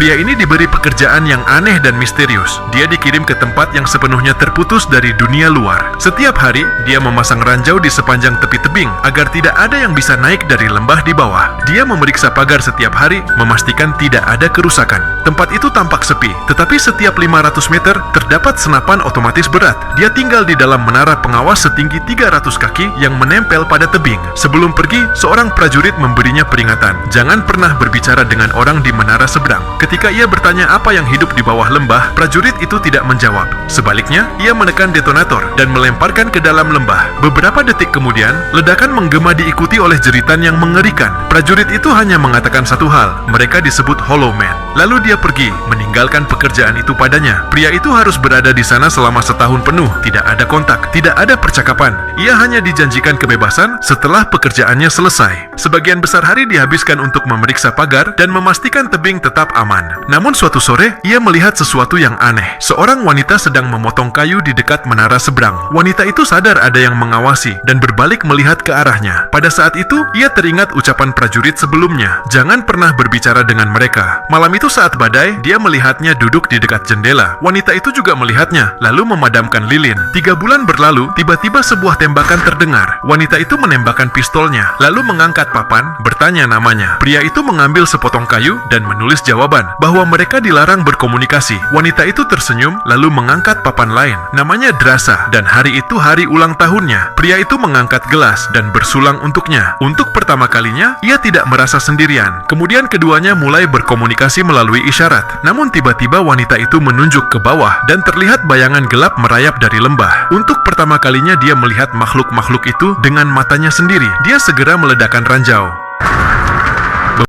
Pria ini diberi pekerjaan yang aneh dan misterius. Dia dikirim ke tempat yang sepenuhnya terputus dari dunia luar. Setiap hari, dia memasang ranjau di sepanjang tepi tebing agar tidak ada yang bisa naik dari lembah di bawah. Dia memeriksa pagar setiap hari, memastikan tidak ada kerusakan. Tempat itu tampak sepi, tetapi setiap 500 meter terdapat senapan otomatis berat. Dia tinggal di dalam menara pengawas setinggi 300 kaki yang menempel pada tebing. Sebelum pergi, seorang prajurit memberinya peringatan. Jangan pernah berbicara dengan orang di menara seberang. Ketika ia bertanya apa yang hidup di bawah lembah, prajurit itu tidak menjawab. Sebaliknya, ia menekan detonator dan melemparkan ke dalam lembah. Beberapa detik kemudian, ledakan menggema diikuti oleh jeritan yang mengerikan. Prajurit itu hanya mengatakan satu hal, mereka disebut Hollow Man. Lalu dia pergi, meninggalkan pekerjaan itu padanya. Pria itu harus berada di sana selama setahun penuh, tidak ada kontak, tidak ada percakapan. Ia hanya dijanjikan kebebasan setelah pekerjaannya selesai. Sebagian besar hari dihabiskan untuk memeriksa pagar dan memastikan tebing tetap aman. Namun suatu sore, ia melihat sesuatu yang aneh. Seorang wanita sedang memotong kayu di dekat menara seberang. Wanita itu sadar ada yang mengawasi dan berbalik melihat ke arahnya. Pada saat itu, ia teringat ucapan prajurit sebelumnya, jangan pernah berbicara dengan mereka. Malam itu saat badai, dia melihatnya duduk di dekat jendela. Wanita itu juga melihatnya, lalu memadamkan lilin. 3 bulan berlalu, tiba-tiba sebuah tembakan terdengar. Wanita itu menembakkan pistolnya, lalu mengangkat papan, bertanya namanya. Pria itu mengambil sepotong kayu dan menulis jawaban, bahwa mereka dilarang berkomunikasi. Wanita itu tersenyum, lalu mengangkat papan lain. Namanya Drasa, dan hari itu hari ulang tahunnya. Pria itu mengangkat gelas dan bersulang untuknya. Untuk pertama kalinya, ia tidak merasa sendirian. Kemudian keduanya mulai berkomunikasi melalui isyarat. Namun tiba-tiba wanita itu menunjuk ke bawah dan terlihat bayangan gelap merayap dari lembah. Untuk pertama kalinya dia melihat makhluk-makhluk itu dengan matanya sendiri. Dia segera meledakkan ranjau.